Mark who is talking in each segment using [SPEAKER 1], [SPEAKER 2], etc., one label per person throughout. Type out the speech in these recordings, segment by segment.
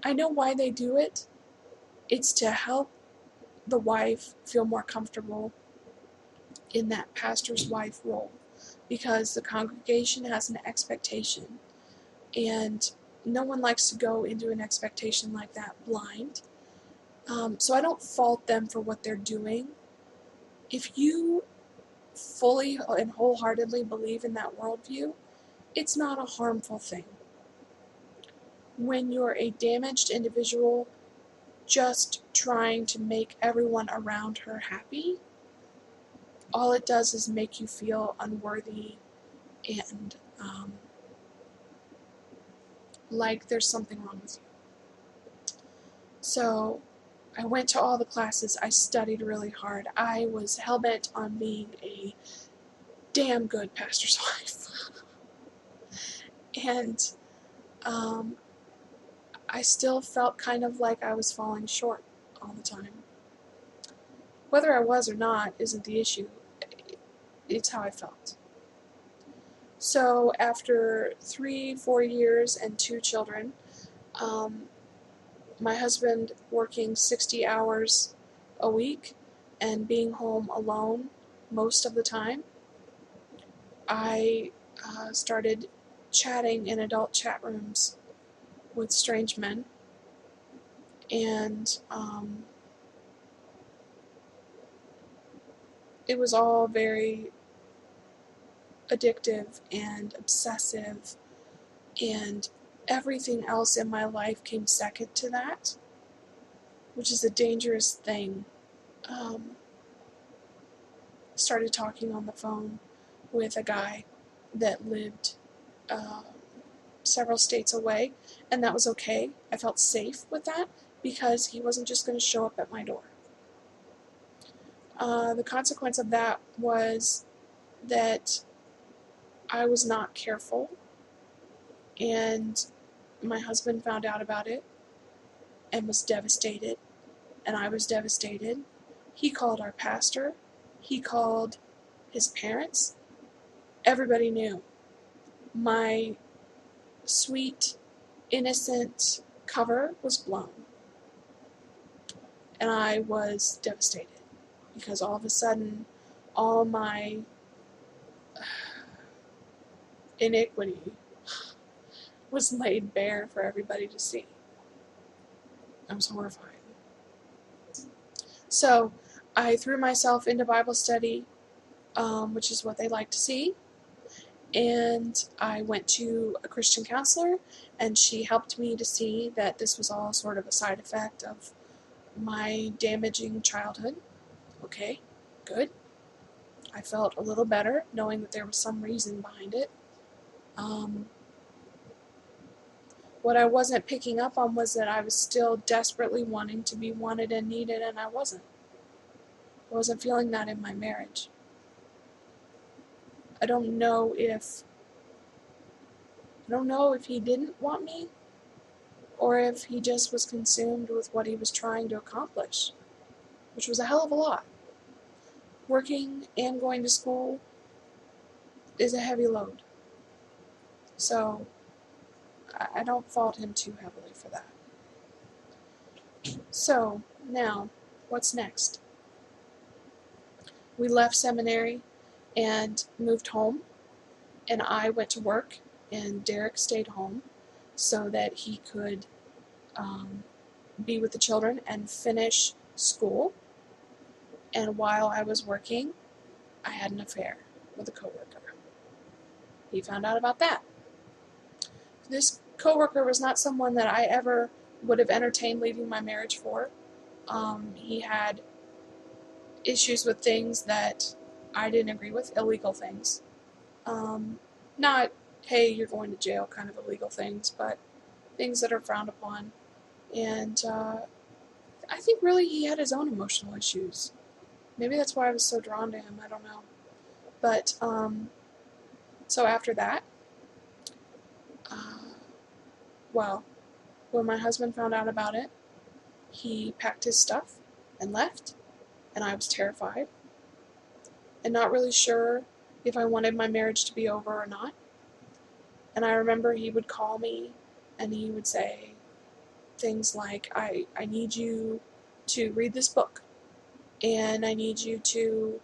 [SPEAKER 1] I know why they do it. It's to help the wife feel more comfortable in that pastor's wife role, because the congregation has an expectation, and no one likes to go into an expectation like that blind. So I don't fault them for what they're doing. If you fully and wholeheartedly believe in that worldview, it's not a harmful thing. When you're a damaged individual just trying to make everyone around her happy, all it does is make you feel unworthy and like there's something wrong with you. So I went to all the classes. I studied really hard. I was hell-bent on being a damn good pastor's wife. And I still felt kind of like I was falling short all the time. Whether I was or not isn't the issue. It's how I felt. So after 3-4 years and 2 children, my husband working 60 hours a week and being home alone most of the time, I started chatting in adult chat rooms with strange men, and it was all very addictive and obsessive, and everything else in my life came second to that, which is a dangerous thing. Started talking on the phone with a guy that lived several states away, and that was okay. I felt safe with that because he wasn't just going to show up at my door. The consequence of that was that I was not careful, and my husband found out about it and was devastated, and I was devastated. He called our pastor. He called his parents. Everybody knew. My sweet, innocent cover was blown. And I was devastated because all of a sudden, all my iniquity was laid bare for everybody to see. I was horrified. So I threw myself into Bible study, which is what they like to see. And I went to a Christian counselor, and she helped me to see that this was all sort of a side effect of my damaging childhood. Okay, good. I felt a little better knowing that there was some reason behind it. What I wasn't picking up on was that I was still desperately wanting to be wanted and needed, and I wasn't. I wasn't feeling that in my marriage. I don't know if he didn't want me, or if he just was consumed with what he was trying to accomplish, which was a hell of a lot. Working and going to school is a heavy load. So I don't fault him too heavily for that. So now, what's next? We left seminary and moved home, and I went to work, and Derek stayed home so that he could be with the children and finish school. And while I was working, I had an affair with a coworker. He found out about that. This coworker was not someone that I ever would have entertained leaving my marriage for. He had issues with things that I didn't agree with, illegal things. Not, hey, you're going to jail kind of illegal things, but things that are frowned upon. And I think really he had his own emotional issues. Maybe that's why I was so drawn to him, I don't know. But, so after that, well, when my husband found out about it, he packed his stuff and left, and I was terrified and not really sure if I wanted my marriage to be over or not. And I remember he would call me and he would say, things like, I need you to read this book, and I need you to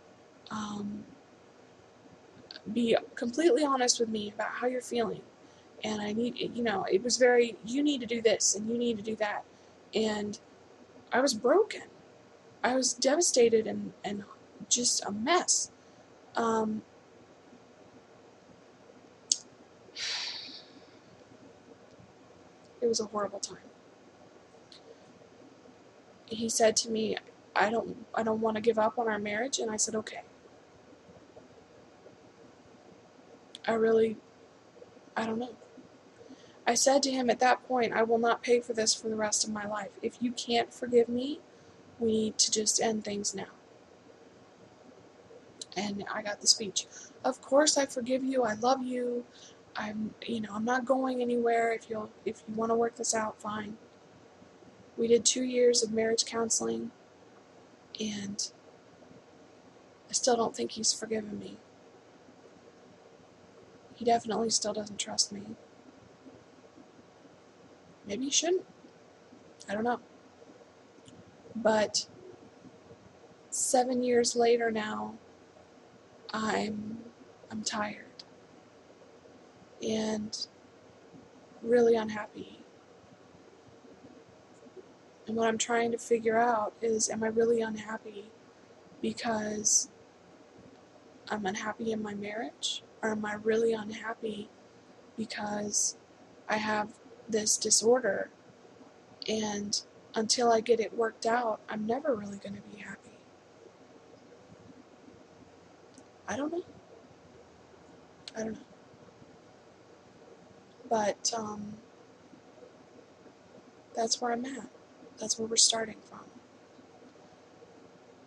[SPEAKER 1] be completely honest with me about how you're feeling. And I need, it was very, you need to do this and you need to do that. And I was broken. I was devastated and just a mess. It was a horrible time. He said to me, I don't want to give up on our marriage. And I said, okay. I don't know. I said to him at that point, I will not pay for this for the rest of my life. If you can't forgive me, we need to just end things now. And I got the speech. Of course I forgive you. I love you. I'm not going anywhere. If you want to work this out, fine. We did 2 years of marriage counseling, and I still don't think he's forgiven me. He definitely still doesn't trust me. Maybe he shouldn't. I don't know. But 7 years later now, I'm tired and really unhappy. And what I'm trying to figure out is, am I really unhappy because I'm unhappy in my marriage? Or am I really unhappy because I have this disorder, and until I get it worked out, I'm never really going to be happy? I don't know. But that's where I'm at. That's where we're starting from.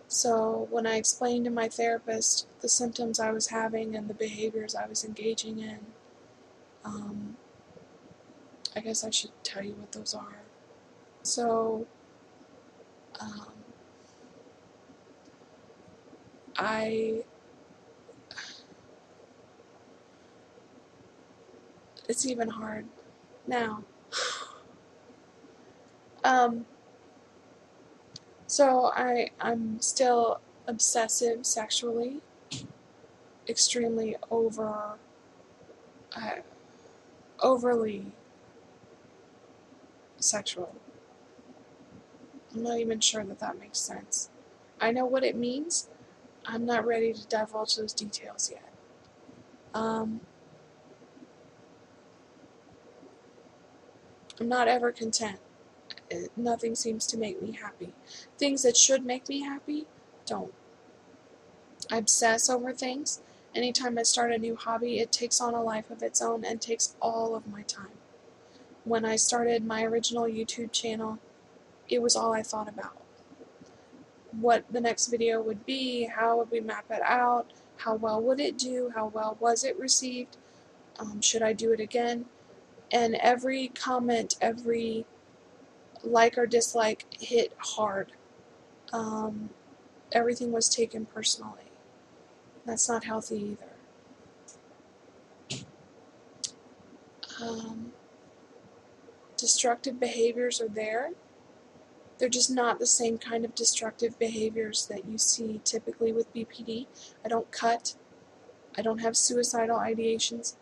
[SPEAKER 1] So when I explained to my therapist the symptoms I was having and the behaviors I was engaging in, I guess I should tell you what those are. So it's even hard now. So I'm still obsessive sexually, extremely overly sexual. I'm not even sure that makes sense. I know what it means. I'm not ready to divulge those details yet. I'm not ever content. Nothing seems to make me happy. Things that should make me happy don't. I obsess over things. Anytime I start a new hobby, it takes on a life of its own and takes all of my time. When I started my original YouTube channel, it was all I thought about. What the next video would be, how would we map it out, how well would it do, how well was it received, should I do it again? And every comment, every like or dislike hit hard. Everything was taken personally. That's not healthy either. Destructive behaviors are there. They're just not the same kind of destructive behaviors that you see typically with BPD. I don't cut. I don't have suicidal ideations.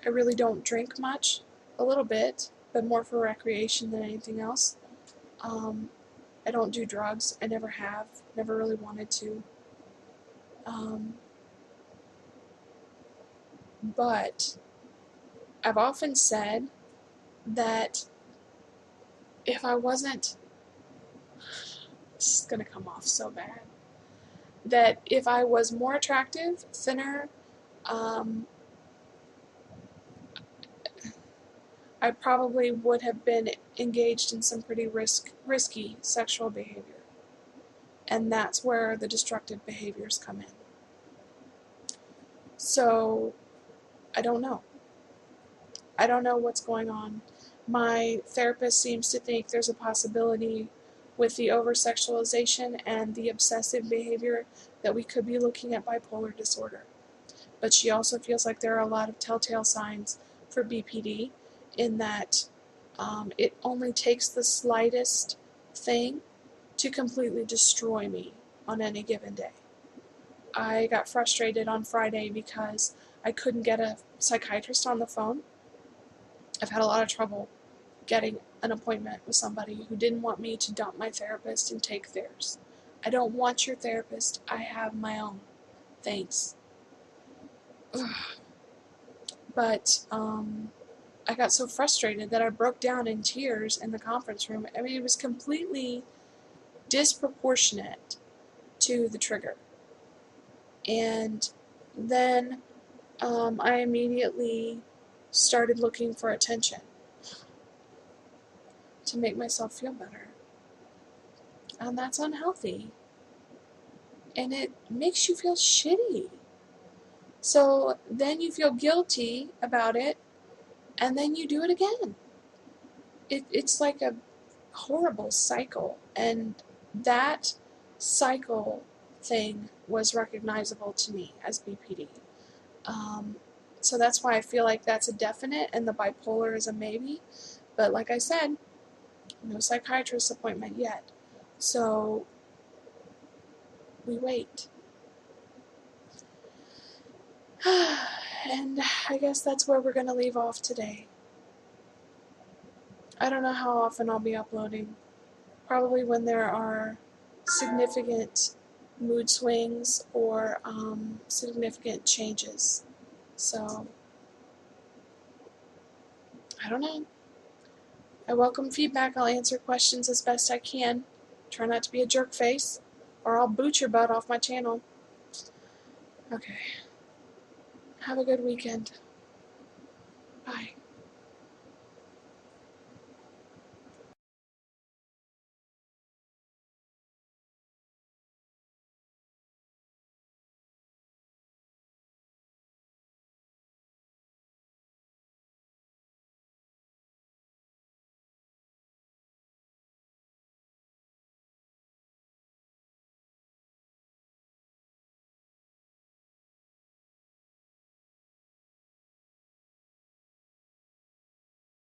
[SPEAKER 1] I really don't drink much. A little bit, but more for recreation than anything else. I don't do drugs. I never have. Never really wanted to. But I've often said that if I wasn't, this is going to come off so bad, that if I was more attractive, thinner, I probably would have been engaged in some pretty risky sexual behavior. And that's where the destructive behaviors come in. So, I don't know. I don't know what's going on. My therapist seems to think there's a possibility with the over-sexualization and the obsessive behavior that we could be looking at bipolar disorder. But she also feels like there are a lot of telltale signs for BPD, in that It only takes the slightest thing to completely destroy me on any given day. I got frustrated on Friday because I couldn't get a psychiatrist on the phone. I've had a lot of trouble getting an appointment with somebody who didn't want me to dump my therapist and take theirs. I don't want your therapist. I have my own. Thanks. But I got so frustrated that I broke down in tears in the conference room. I mean, it was completely disproportionate to the trigger. And then I immediately started looking for attention to make myself feel better. And that's unhealthy. And it makes you feel shitty. So then you feel guilty about it, and then you do it again. It's like a horrible cycle. And that cycle thing was recognizable to me as BPD. So that's why I feel like that's a definite and the bipolar is a maybe. But like I said, no psychiatrist appointment yet. So we wait. And I guess that's where we're going to leave off today. I don't know how often I'll be uploading. Probably when there are significant mood swings or significant changes. So, I don't know. I welcome feedback. I'll answer questions as best I can. Try not to be a jerk face, or I'll boot your butt off my channel. Okay. Have a good weekend. Bye.